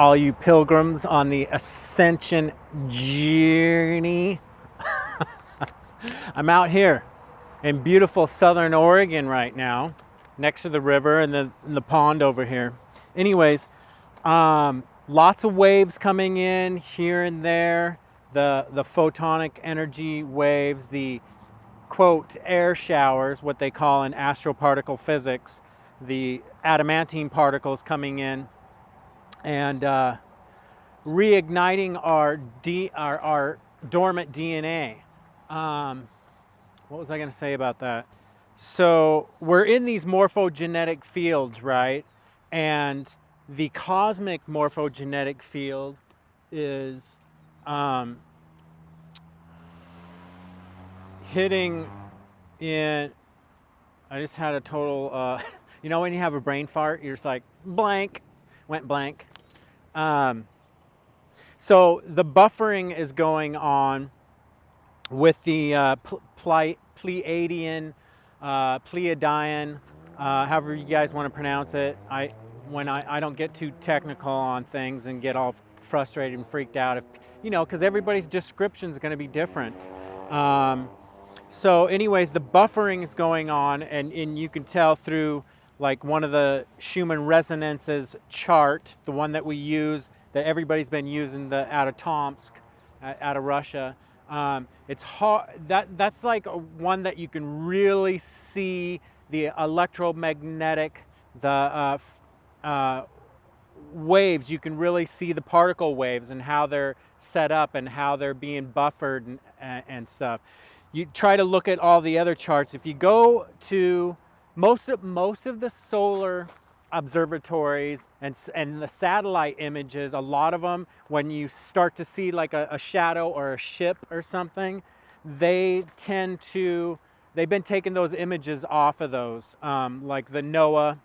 all you pilgrims on the Ascension journey. I'm out here in beautiful southern Oregon right now, next to the river and the pond over here. Anyways, lots of waves coming in here and there. The photonic energy waves, the quote air showers, what they call in astroparticle physics, the adamantine particles coming in and reigniting our dormant DNA. What was I going to say about that? So we're in these morphogenetic fields, right? And the cosmic morphogenetic field is hitting in. I just had a total, you know, when you have a brain fart, you're just like blank, went blank. So the buffering is going on with the Pleiadian, Pleiadian, however you guys want to pronounce it. I don't get too technical on things and get all frustrated and freaked out, if you know, because everybody's description is going to be different. So anyways, the buffering is going on, and you can tell through like one of the Schumann resonances chart, the one that we use, that everybody's been using, out of Tomsk, out of Russia. It's hard. That's like one that you can really see the electromagnetic, the waves. You can really see the particle waves and how they're set up and how they're being buffered and stuff. You try to look at all the other charts. If you go to most of the solar observatories and the satellite images, a lot of them, when you start to see like a shadow or a ship or something, they've been taking those images off of those, like the NOAA,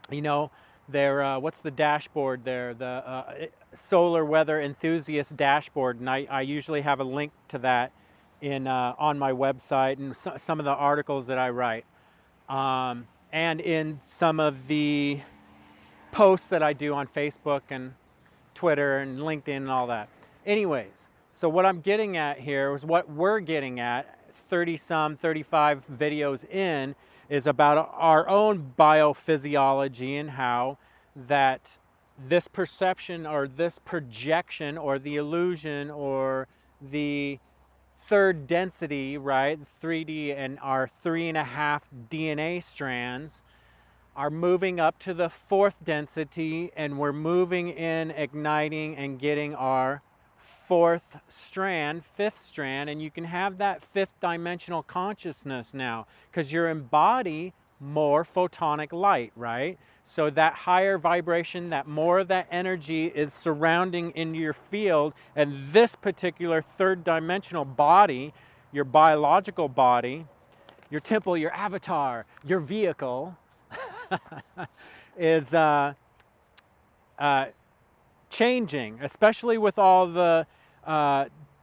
you know, their what's the dashboard there, the solar weather enthusiast dashboard, and I usually have a link to that in on my website and some of the articles that I write. And in some of the posts that I do on Facebook and Twitter and LinkedIn and all that. Anyways, so what I'm getting at here is what we're getting at, 35 videos in, is about our own biophysiology and how that this perception or this projection or the illusion or the third density, right, 3D, and our 3.5 DNA strands are moving up to the fourth density, and we're moving in, igniting, and getting our fifth strand, and you can have that fifth dimensional consciousness now because you embody more photonic light, right? So that higher vibration, that more of that energy is surrounding into your field, and this particular third dimensional body, your biological body, your temple, your avatar, your vehicle, is changing, especially with all the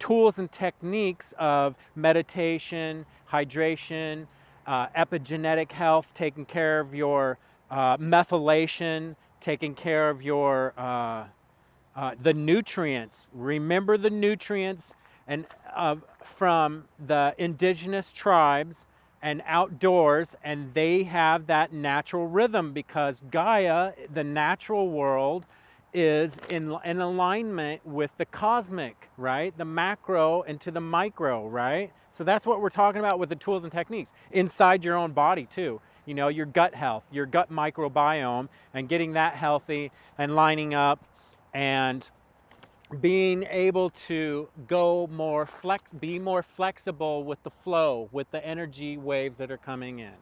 tools and techniques of meditation, hydration, epigenetic health, taking care of your methylation, taking care of your the nutrients. Remember the nutrients and from the indigenous tribes and outdoors, and they have that natural rhythm because Gaia, the natural world, is in alignment with the cosmic, right? The macro into the micro, right? So that's what we're talking about with the tools and techniques inside your own body too. You know, your gut health, your gut microbiome, and getting that healthy and lining up and being able to be more flexible with the flow, with the energy waves that are coming in,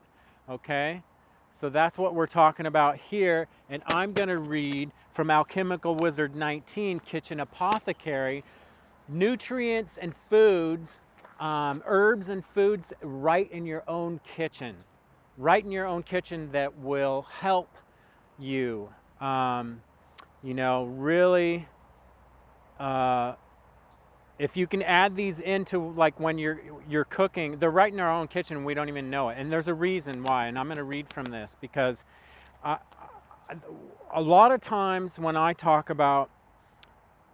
okay? So that's what we're talking about here, and I'm gonna read from Alchemical Wizard 19, Kitchen Apothecary, nutrients and foods, herbs and foods right in your own kitchen. Right in your own kitchen that will help you, you know, really, if you can add these into like when you're cooking, they're right in our own kitchen and we don't even know it. And there's a reason why, and I'm going to read from this because a lot of times when I talk about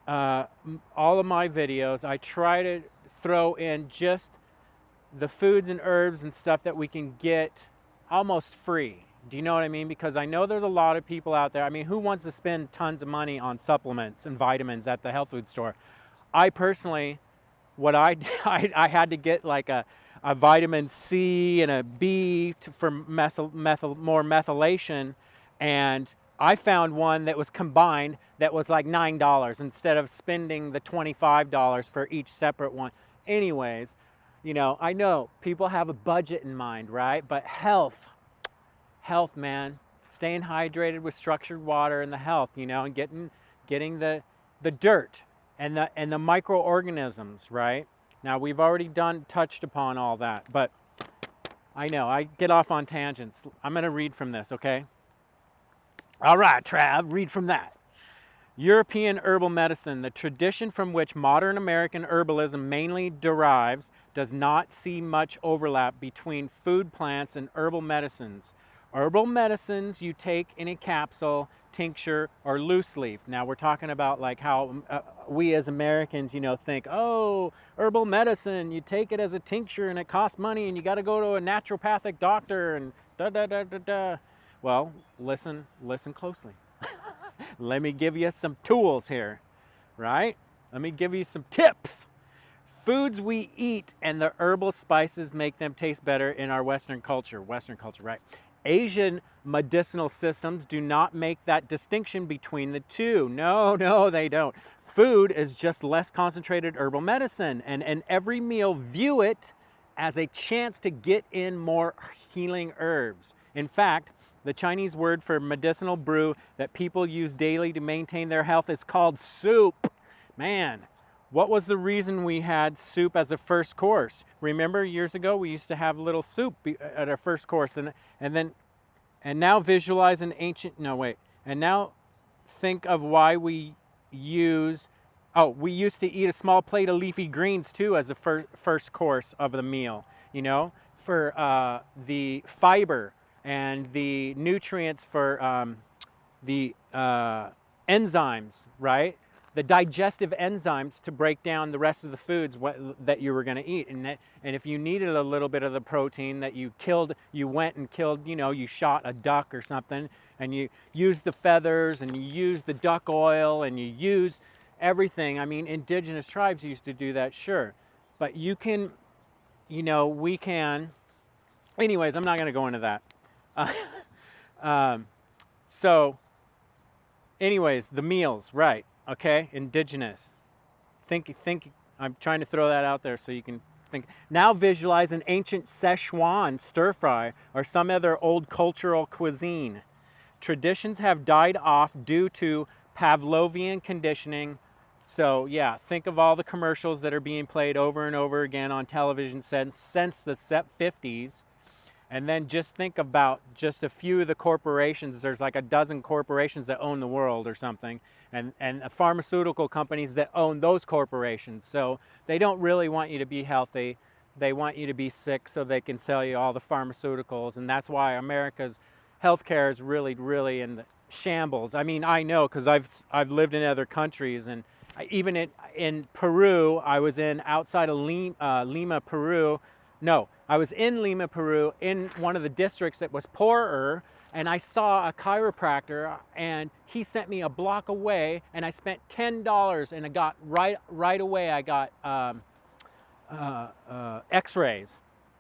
all of my videos, I try to throw in just the foods and herbs and stuff that we can get almost free. Do you know what I mean? Because I know there's a lot of people out there. I mean, who wants to spend tons of money on supplements and vitamins at the health food store? I personally, what I had to get like a vitamin C and a B for more methylation, and I found one that was combined that was like $9 instead of spending the $25 for each separate one. Anyways, you know, I know people have a budget in mind, right? But health, man, staying hydrated with structured water and the health, you know, and getting the dirt and the microorganisms, right? Now we've already touched upon all that, but I know I get off on tangents. I'm going to read from this, okay? All right, Trav, read from that. European herbal medicine, the tradition from which modern American herbalism mainly derives, does not see much overlap between food plants and herbal medicines. Herbal medicines you take in a capsule, tincture, or loose leaf. Now we're talking about like how we as Americans, you know, think, oh, herbal medicine, you take it as a tincture and it costs money and you got to go to a naturopathic doctor and da da da da da. Well, listen closely. Let me give you some tools here, right? Let me give you some tips. Foods we eat and the herbal spices make them taste better in our Western culture, right? Asian medicinal systems do not make that distinction between the two. No, they don't. Food is just less concentrated herbal medicine, and every meal view it as a chance to get in more healing herbs. In fact, the Chinese word for medicinal brew that people use daily to maintain their health is called soup. Man, what was the reason we had soup as a first course? Remember years ago we used to have little soup at our first course, and now visualize an ancient, and now think of why we used to eat a small plate of leafy greens too as a first course of the meal, you know, for the fiber and the nutrients for the enzymes, right? The digestive enzymes to break down the rest of the foods that you were going to eat. And if you needed a little bit of the protein that you went and killed, you know, you shot a duck or something, and you used the feathers and you used the duck oil and you used everything. I mean, indigenous tribes used to do that, sure. But you can, you know, we can. Anyways, I'm not going to go into that. So anyways, the meals, right? Okay, indigenous. Think. I'm trying to throw that out there so you can think. Now visualize an ancient Szechuan stir fry or some other old cultural cuisine. Traditions have died off due to Pavlovian conditioning. So yeah, think of all the commercials that are being played over and over again on television since the 50s. And then just think about just a few of the corporations. There's like a dozen corporations that own the world or something, and pharmaceutical companies that own those corporations. So they don't really want you to be healthy. They want you to be sick so they can sell you all the pharmaceuticals. And that's why America's healthcare is really, really in the shambles. I mean, I know because I've lived in other countries, and even in Peru, I was outside of Lima, Peru. No, I was in Lima, Peru, in one of the districts that was poorer, and I saw a chiropractor, and he sent me a block away, and I spent $10, and I got right away. I got X-rays,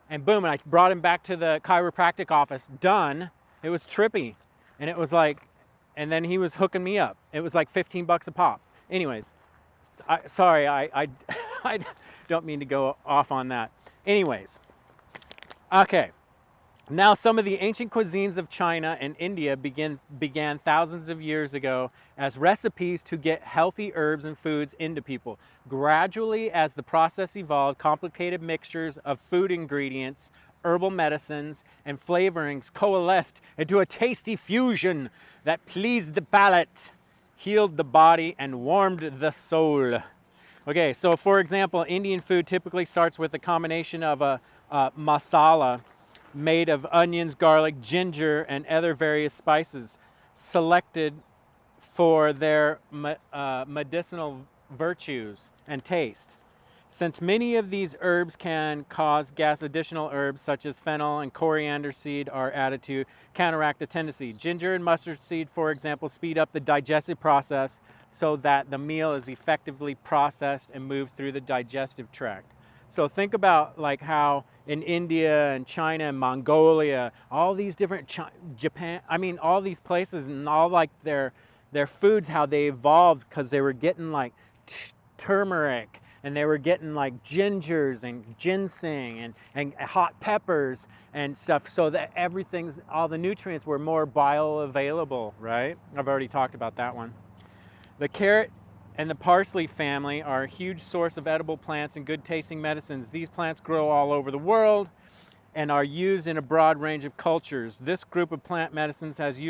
and boom, and I brought him back to the chiropractic office. Done. It was trippy, and it was like, and then he was hooking me up. It was like $15 a pop. Anyways, sorry, I don't mean to go off on that. Anyways, okay, now some of the ancient cuisines of China and India began thousands of years ago as recipes to get healthy herbs and foods into people. Gradually, as the process evolved, complicated mixtures of food ingredients, herbal medicines, and flavorings coalesced into a tasty fusion that pleased the palate, healed the body, and warmed the soul. Okay, so for example, Indian food typically starts with a combination of a masala made of onions, garlic, ginger, and other various spices. selected for their medicinal virtues and taste. Since many of these herbs can cause gas, additional herbs such as fennel and coriander seed are added to counteract the tendency. Ginger and mustard seed, for example, speed up the digestive process so that the meal is effectively processed and moved through the digestive tract. So think about like how in India and China and Mongolia, all these different Japan, I mean all these places and all like their foods, how they evolved because they were getting like turmeric and they were getting like gingers and ginseng and hot peppers and stuff, so that everything's, all the nutrients were more bioavailable, right? I've already talked about that one. The carrot and the parsley family are a huge source of edible plants and good tasting medicines. These plants grow all over the world and are used in a broad range of cultures. This group of plant medicines has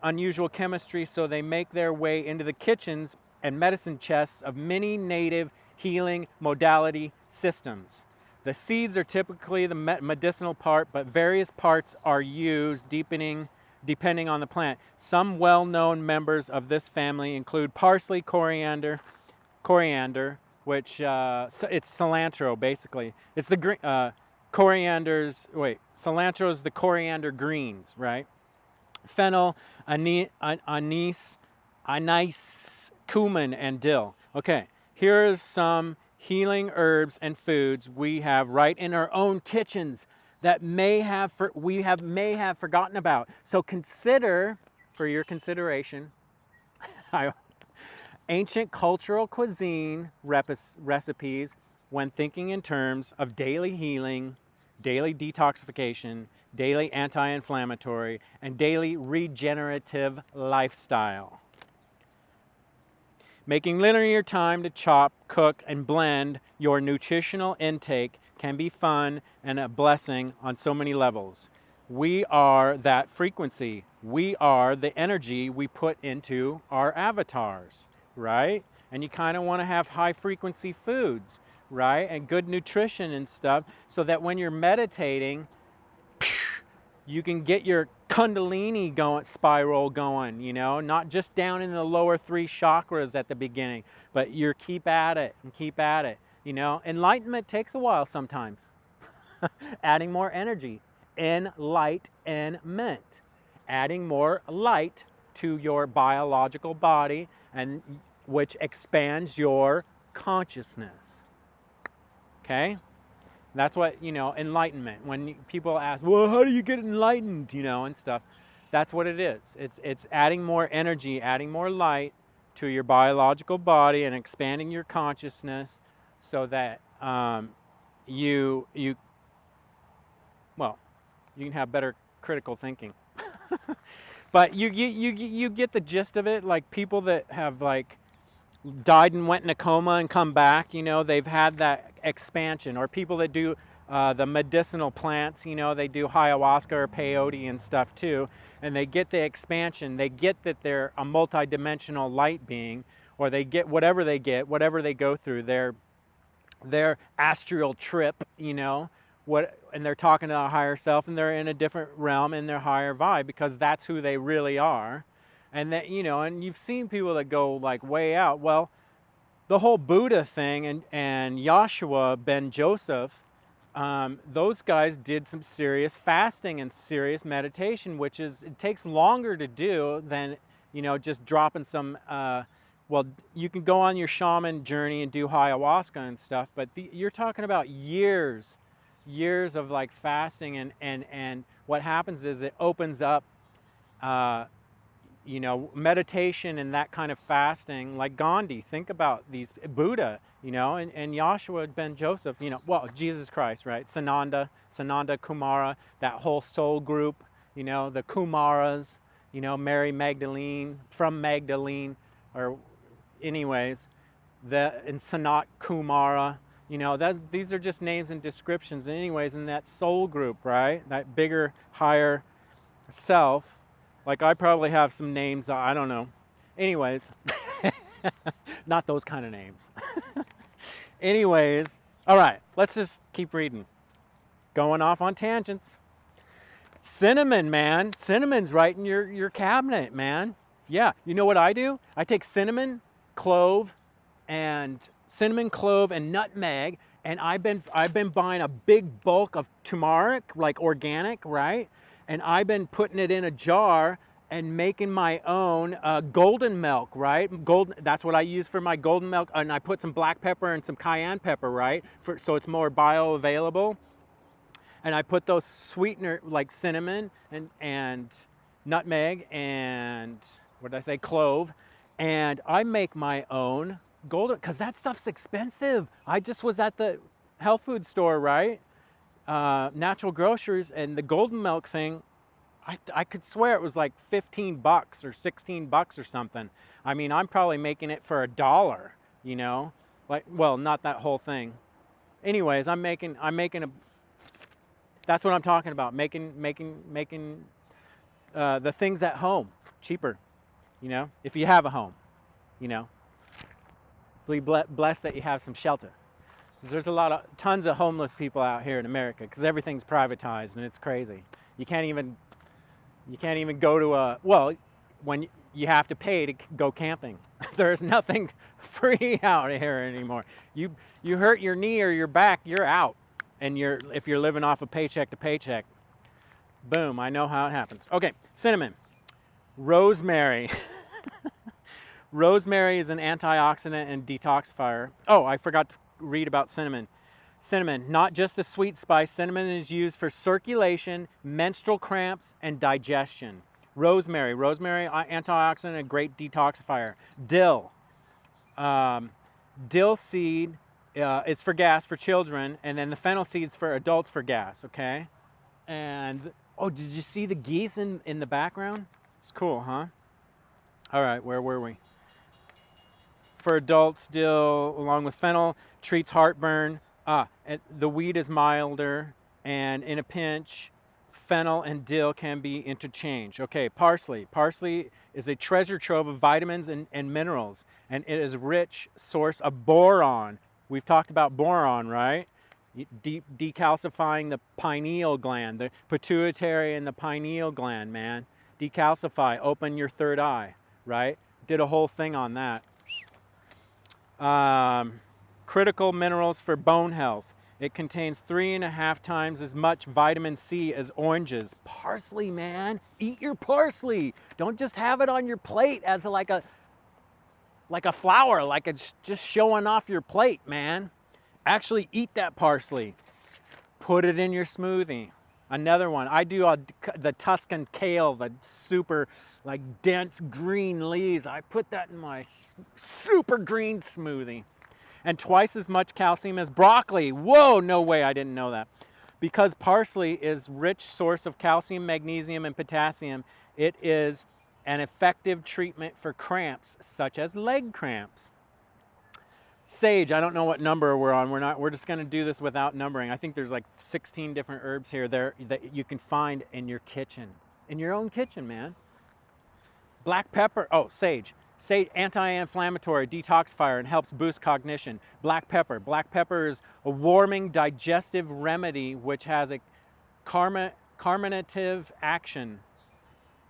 unusual chemistry, so they make their way into the kitchens and medicine chests of many native healing modality systems. The seeds are typically the medicinal part, but various parts are used depending on the plant. Some well-known members of this family include parsley, coriander, which it's cilantro basically. It's the cilantro is the coriander greens, right? Fennel, anise, cumin, and dill. Okay, here are some healing herbs and foods we have right in our own kitchens that we may have forgotten about. So consider, for your consideration, ancient cultural cuisine recipes when thinking in terms of daily healing, daily detoxification, daily anti-inflammatory, and daily regenerative lifestyle. Making linear time to chop, cook, and blend your nutritional intake can be fun and a blessing on so many levels. We are that frequency. We are the energy we put into our avatars, right? And you kind of want to have high frequency foods, right? And good nutrition and stuff, so that when you're meditating, you can get your Kundalini spiral going, you know, not just down in the lower 3 chakras at the beginning, but you keep at it and keep at it, you know. Enlightenment takes a while sometimes. Adding more energy, enlightenment, adding more light to your biological body, and which expands your consciousness. Okay? That's what, you know, enlightenment. When people ask, well, how do you get enlightened, you know, and stuff, that's what it is. It's adding more energy, adding more light to your biological body and expanding your consciousness so that you can have better critical thinking. But you get the gist of it. Like people that have like died and went in a coma and come back, you know, they've had that expansion. Or people that do the medicinal plants, you know, they do ayahuasca or peyote and stuff too, and they get the expansion. They get that they're a multi-dimensional light being, or they get whatever they go through, their astral trip, you know, and they're talking to a higher self, and they're in a different realm in their higher vibe, because that's who they really are. And that, you know, and you've seen people that go like way out. Well, the whole Buddha thing and Joshua ben Joseph, those guys did some serious fasting and serious meditation, which it takes longer to do than, you know, just dropping some, well, you can go on your shaman journey and do ayahuasca and stuff, but you're talking about years of like fasting, and what happens is it opens up, you know, meditation and that kind of fasting, like Gandhi. Think about these, Buddha, you know, and Joshua ben Joseph, you know, well, Jesus Christ, right? Sananda, Kumara, that whole soul group, you know, the Kumaras, you know, Mary Magdalene, from Magdalene, or anyways, and Sanat Kumara, you know, these are just names and descriptions. And anyways, in that soul group, right? That bigger, higher self. Like I probably have some names, I don't know. Anyways, not those kind of names. Anyways, all right, let's just keep reading. Going off on tangents. Cinnamon, man. Cinnamon's right in your cabinet, man. Yeah, you know what I do? I take clove, cinnamon, clove, and nutmeg, and I've been buying a big bulk of turmeric, like organic, right? And I've been putting it in a jar and making my own golden milk, right? That's what I use for my golden milk, and I put some black pepper and some cayenne pepper, right? So it's more bioavailable. And I put those sweetener like cinnamon and nutmeg and what did I say, clove, and I make my own golden, because that stuff's expensive. I just was at the health food store, right? Natural groceries, and the golden milk thing, I could swear it was like 15 bucks or 16 bucks or something. I mean, I'm probably making it for $1, you know? Like, well, not that whole thing. Anyways, I'm making a, that's what I'm talking about. Making the things at home cheaper, you know, if you have a home, you know. Be blessed that you have some shelter. There's tons of homeless people out here in America because everything's privatized and it's crazy. You can't even go to when you have to pay to go camping. There's nothing free out here anymore. You hurt your knee or your back, you're out. And if you're living off of paycheck to paycheck, boom, I know how it happens. Okay, cinnamon. Rosemary. Rosemary is an antioxidant and detoxifier. Oh, I forgot to read about cinnamon. Cinnamon, not just a sweet spice, cinnamon is used for circulation, menstrual cramps, and digestion. Rosemary, antioxidant, a great detoxifier. Dill. Dill seed is for gas for children, and then the fennel seeds for adults for gas, okay? And, oh, did you see the geese in the background? It's cool, huh? All right, where were we? For adults, dill, along with fennel, treats heartburn. The weed is milder, and in a pinch, fennel and dill can be interchanged. Okay, parsley. Parsley is a treasure trove of vitamins and minerals, and it is a rich source of boron. We've talked about boron, right? Decalcifying the pineal gland, the pituitary and the pineal gland, man. Decalcify, open your third eye, right? Did a whole thing on that. Critical minerals for bone health. It contains 3.5 times as much vitamin C as oranges. Parsley, man. Eat your parsley. Don't just have it on your plate as like a flower, like it's just showing off your plate, man. Actually eat that parsley. Put it in your smoothie. Another one, I do the Tuscan kale, the super like dense green leaves. I put that in my super green smoothie. And twice as much calcium as broccoli. Whoa, no way, I didn't know that. Because parsley is rich source of calcium, magnesium, and potassium, it is an effective treatment for cramps, such as leg cramps. Sage, I don't know what number we're on. We're just going to do this without numbering. I think there's like 16 different herbs here that you can find in your kitchen. In your own kitchen, man. Black pepper, sage. Sage, anti-inflammatory, detoxifier, and helps boost cognition. Black pepper is a warming digestive remedy which has a carminative action.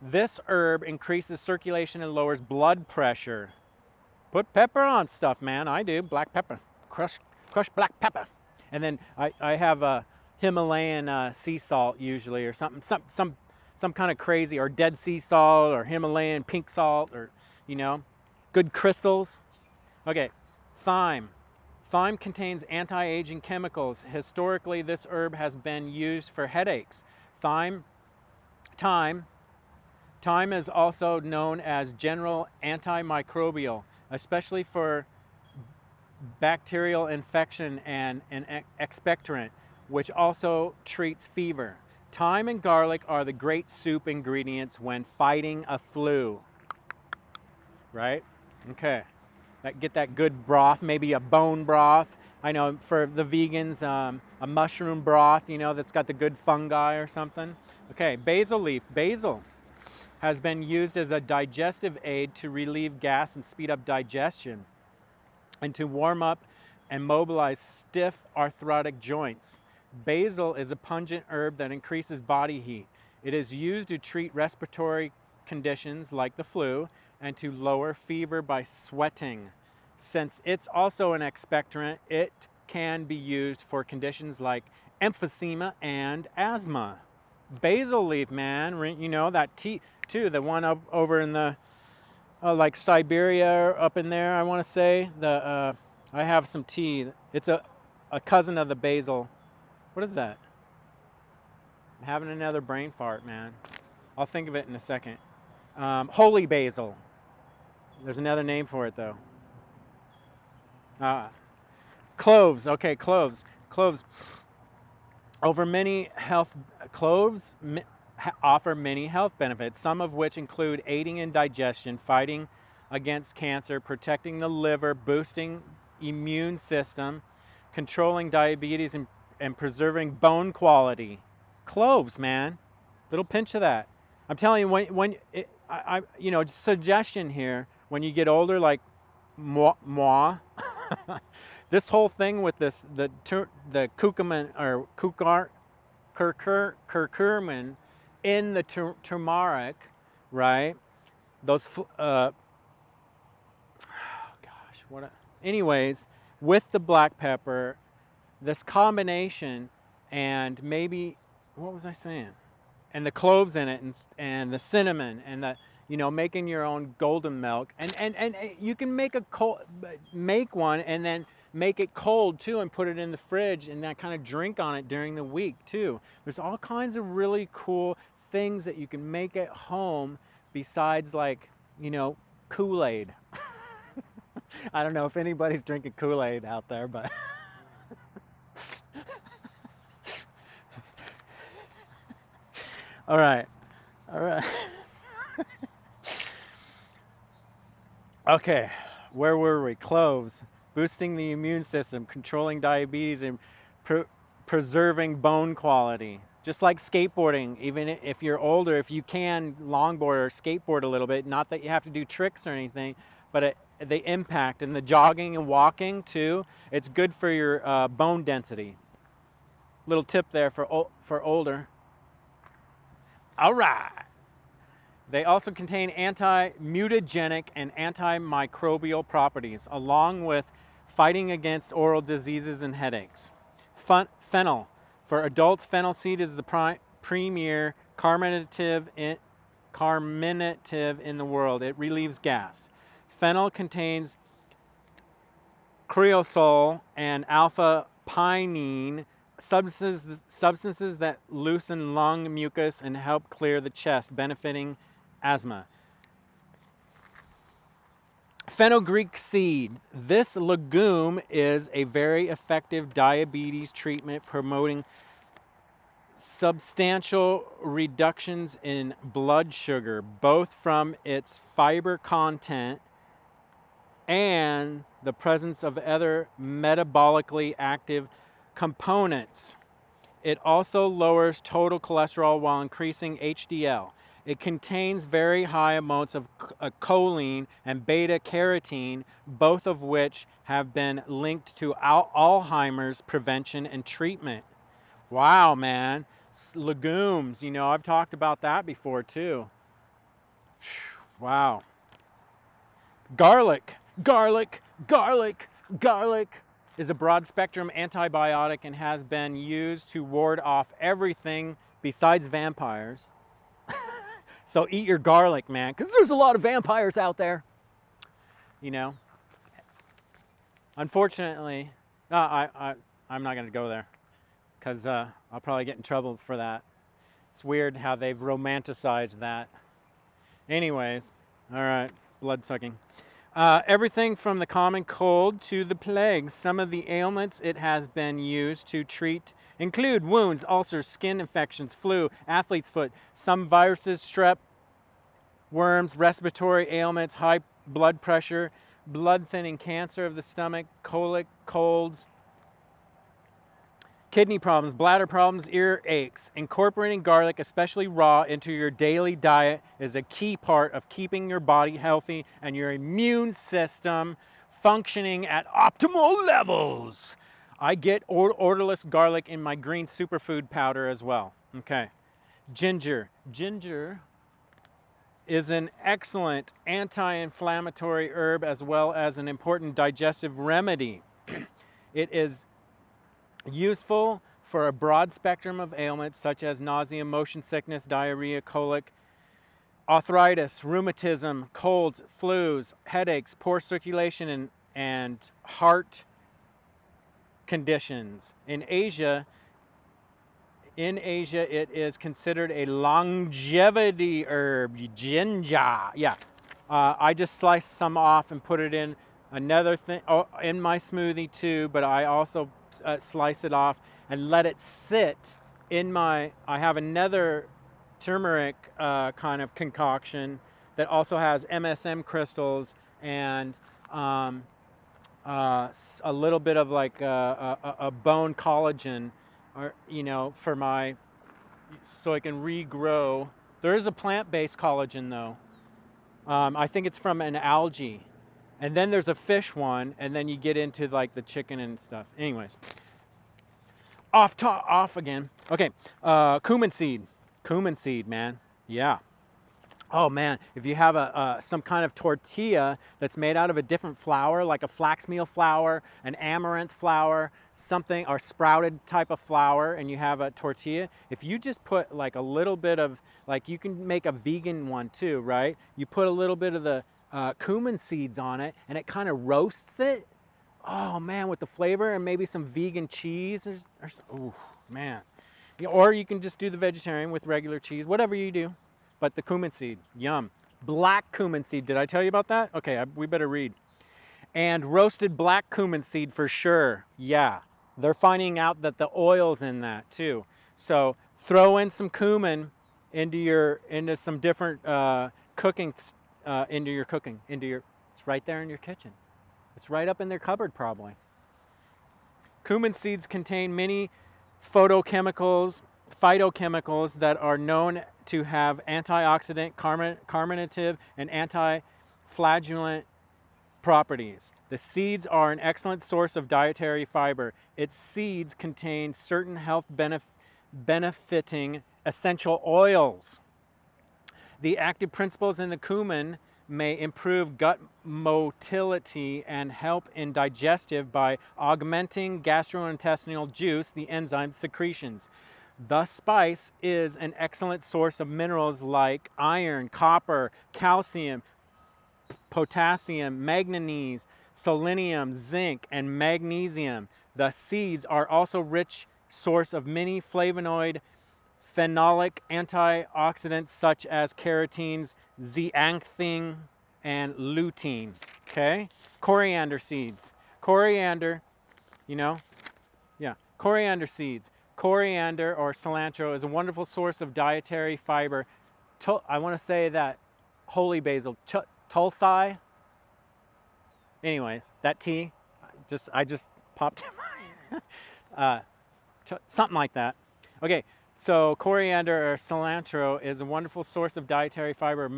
This herb increases circulation and lowers blood pressure. Put pepper on stuff, man. I do. Black pepper. Crush black pepper. And then I have a Himalayan sea salt usually, or something, some kind of crazy, or Dead Sea salt, or Himalayan pink salt, or, you know, good crystals. Okay, thyme. Thyme contains anti-aging chemicals. Historically, this herb has been used for headaches. Thyme is also known as general antimicrobial, especially for bacterial infection and an expectorant, which also treats fever. Thyme and garlic are the great soup ingredients when fighting a flu. Right? Okay. Get that good broth, maybe a bone broth. I know for the vegans, a mushroom broth, you know, that's got the good fungi or something. Okay, basil leaf. Basil has been used as a digestive aid to relieve gas and speed up digestion, and to warm up and mobilize stiff arthritic joints. Basil is a pungent herb that increases body heat. It is used to treat respiratory conditions like the flu and to lower fever by sweating. Since it's also an expectorant, it can be used for conditions like emphysema and asthma. Basil leaf, man, you know, that tea too, the one up over in the like Siberia up in there, I want to say. I have some tea. It's a cousin of the basil. What is that? I'm having another brain fart, man. I'll think of it in a second. Holy basil. There's another name for it though. Cloves. Okay, cloves. Cloves. Over many health cloves offer many health benefits, some of which include aiding in digestion, fighting against cancer, protecting the liver, boosting immune system, controlling diabetes, and preserving bone quality. Cloves, man. Little pinch of that. I'm telling you, when you know, suggestion here, when you get older, like moi, this whole thing with this, the curcumin or curcumin in the turmeric, right? Those, oh gosh, anyways, with the black pepper, this combination, and maybe, what was I saying? And the cloves in it, and the cinnamon, and the, you know, making your own golden milk, and you can make make one and then make it cold too, and put it in the fridge, and that kind of drink on it during the week too. There's all kinds of really cool things that you can make at home besides, like, you know, Kool-Aid. I don't know if anybody's drinking Kool-Aid out there, but all right. Okay, where were we? Cloves, boosting the immune system, controlling diabetes, and preserving bone quality. Just like skateboarding, even if you're older, if you can longboard or skateboard a little bit, not that you have to do tricks or anything, but the impact and the jogging and walking too, it's good for your bone density. Little tip there for older. All right. They also contain anti-mutagenic and antimicrobial properties, along with fighting against oral diseases and headaches. Fennel. For adults, fennel seed is the premier carminative in the world. It relieves gas. Fennel contains creosol and alpha-pinene, substances that loosen lung mucus and help clear the chest, benefiting asthma. Fenugreek seed. This legume is a very effective diabetes treatment, promoting substantial reductions in blood sugar, both from its fiber content and the presence of other metabolically active components. It also lowers total cholesterol while increasing HDL. It contains very high amounts of choline and beta carotene, both of which have been linked to Alzheimer's prevention and treatment. Wow, man. Legumes, you know, I've talked about that before too. Wow. Garlic is a broad spectrum antibiotic and has been used to ward off everything besides vampires. So eat your garlic, man, because there's a lot of vampires out there. You know. Unfortunately, I'm not going to go there, because I'll probably get in trouble for that. It's weird how they've romanticized that. Anyways, all right, blood sucking. Everything from the common cold to the plagues. Some of the ailments it has been used to treat include wounds, ulcers, skin infections, flu, athlete's foot, some viruses, strep, worms, respiratory ailments, high blood pressure, blood thinning, cancer of the stomach, colic, colds, kidney problems, bladder problems, ear aches. Incorporating garlic, especially raw, into your daily diet is a key part of keeping your body healthy and your immune system functioning at optimal levels. I get odorless garlic in my green superfood powder as well. Okay. Ginger. Ginger is an excellent anti-inflammatory herb as well as an important digestive remedy. It is useful for a broad spectrum of ailments such as nausea, motion sickness, diarrhea, colic, arthritis, rheumatism, colds, flus, headaches, poor circulation, and heart conditions. In Asia, it is considered a longevity herb, ginger. Yeah, I just sliced some off and put it in another thing in my smoothie too. But I also slice it off and let it sit in my. I have another turmeric kind of concoction that also has MSM crystals and a little bit of like a bone collagen, or for my, so I can regrow. There is a plant-based collagen though. I think it's from an algae, and then there's a fish one, and then you get into like the chicken and stuff. Anyways, off again. Okay, cumin seed, man. Yeah. Oh man, if you have some kind of tortilla that's made out of a different flour, like a flax meal flour, an amaranth flour, something, or sprouted type of flour, and you have a tortilla, if you just put like a little bit of, like you can make a vegan one too, right? You put a little bit of the cumin seeds on it, and it kind of roasts it. Oh man, with the flavor and maybe some vegan cheese. Oh man. Or you can just do the vegetarian with regular cheese, whatever you do. But the cumin seed, yum. Black cumin seed, did I tell you about that? Okay, we better read. And roasted black cumin seed for sure, yeah. They're finding out that the oil's in that too. So throw in some cumin into some different cooking, it's right there in your kitchen. It's right up in their cupboard probably. Cumin seeds contain many phytochemicals that are known to have antioxidant, carminative, and anti-flagellant properties. The seeds are an excellent source of dietary fiber. Its seeds contain certain health benefiting essential oils. The active principles in the cumin may improve gut motility and help in digestive by augmenting gastrointestinal juice, the enzyme secretions. The spice is an excellent source of minerals like iron, copper, calcium, potassium, manganese, selenium, zinc, and magnesium. The seeds are also rich source of many flavonoid, phenolic antioxidants such as carotenes, zeaxanthin, and lutein. Okay? Coriander seeds. Coriander, coriander seeds. Coriander or cilantro is a wonderful source of dietary fiber. I want to say that holy basil, tulsi. Anyways, that tea, I just popped in my, something like that. Okay, so coriander or cilantro is a wonderful source of dietary fiber,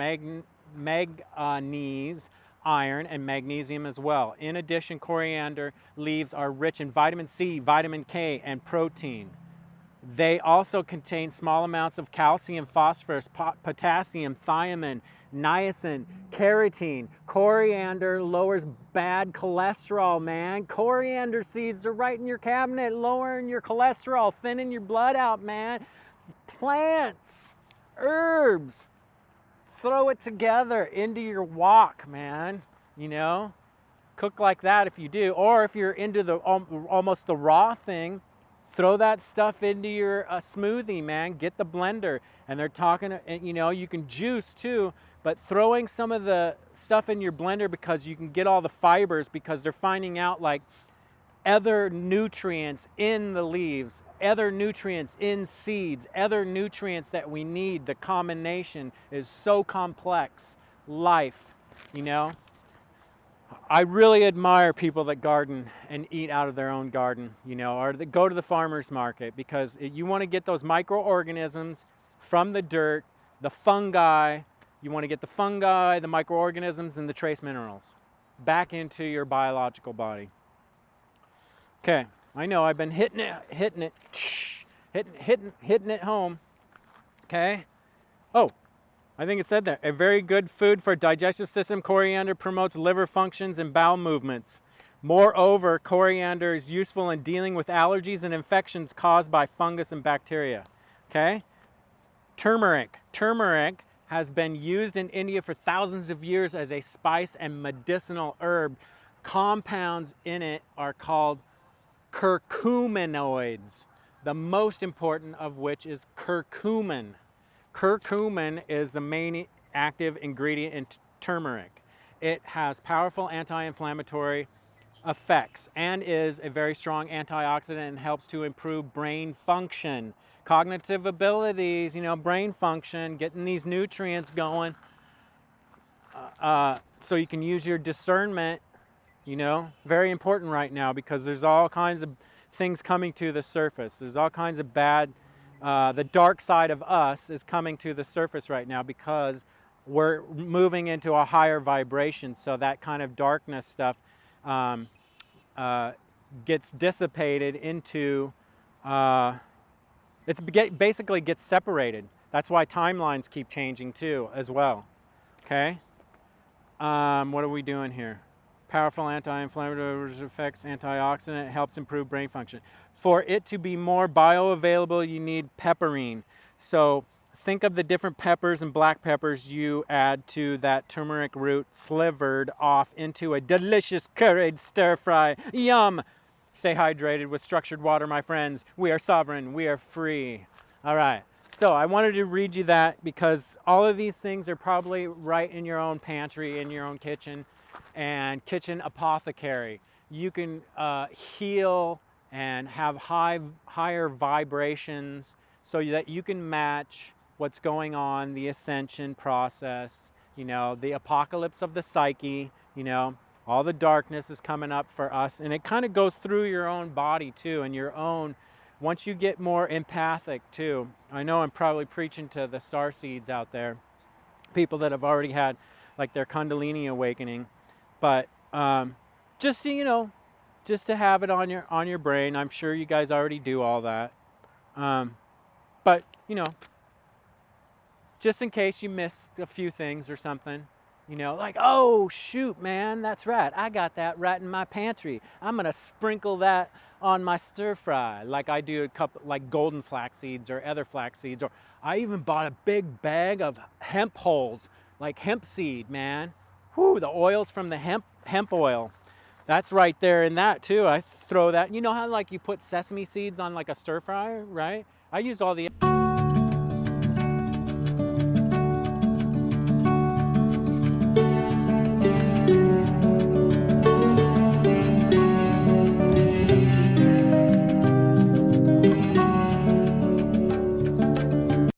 manganese, iron, and magnesium as well. In addition, coriander leaves are rich in vitamin C, vitamin K, and protein. They also contain small amounts of calcium, phosphorus, potassium, thiamine, niacin, carotene. Coriander lowers bad cholesterol, man. Coriander seeds are right in your cabinet, lowering your cholesterol, thinning your blood out, man. Plants, herbs, throw it together into your wok, man. Cook like that if you do. Or if you're into the almost the raw thing, throw that stuff into your smoothie, man. Get the blender. And they're talking, you can juice too, but throwing some of the stuff in your blender because you can get all the fibers, because they're finding out like other nutrients in the leaves, other nutrients in seeds, other nutrients that we need. The combination is so complex. Life, I really admire people that garden and eat out of their own garden, or that go to the farmer's market, because you want to get those microorganisms from the dirt, the fungi. You want to get the fungi, the microorganisms, and the trace minerals back into your biological body. Okay, I know I've been hitting it home. Okay. Oh, I think it said that. A very good food for digestive system. Coriander promotes liver functions and bowel movements. Moreover, coriander is useful in dealing with allergies and infections caused by fungus and bacteria. Okay? Turmeric. Turmeric has been used in India for thousands of years as a spice and medicinal herb. Compounds in it are called curcuminoids, the most important of which is curcumin. Curcumin is the main active ingredient in turmeric. It has powerful anti-inflammatory effects and is a very strong antioxidant and helps to improve brain function, cognitive abilities, brain function, getting these nutrients going, so you can use your discernment, very important right now because there's all kinds of things coming to the surface. There's all kinds of bad, the dark side of us is coming to the surface right now because we're moving into a higher vibration. So that kind of darkness stuff gets dissipated into, basically gets separated. That's why timelines keep changing too as well. Okay. What are we doing here? Powerful anti-inflammatory effects, antioxidant, helps improve brain function. For it to be more bioavailable, you need pepperine. So think of the different peppers and black peppers you add to that turmeric root, slivered off into a delicious curried stir fry. Yum! Stay hydrated with structured water, my friends. We are sovereign. We are free. All right. So I wanted to read you that because all of these things are probably right in your own pantry, in your own kitchen, and kitchen apothecary. You can heal and have higher vibrations so that you can match what's going on, the ascension process, the apocalypse of the psyche, all the darkness is coming up for us, and it kind of goes through your own body too, and your own. Once you get more empathic too, I know I'm probably preaching to the star seeds out there, people that have already had like their Kundalini awakening, but just to, just to have it on your brain. I'm sure you guys already do all that, but just in case you missed a few things or something. Like, oh shoot, man, that's right. I got that right in my pantry. I'm gonna sprinkle that on my stir fry, like I do a couple, like golden flax seeds or other flax seeds. Or I even bought a big bag of hemp hulls, like hemp seed, man. Whoo, the oils from the hemp oil. That's right there in that too. I throw that. You know how like you put sesame seeds on like a stir fry, right? I use all the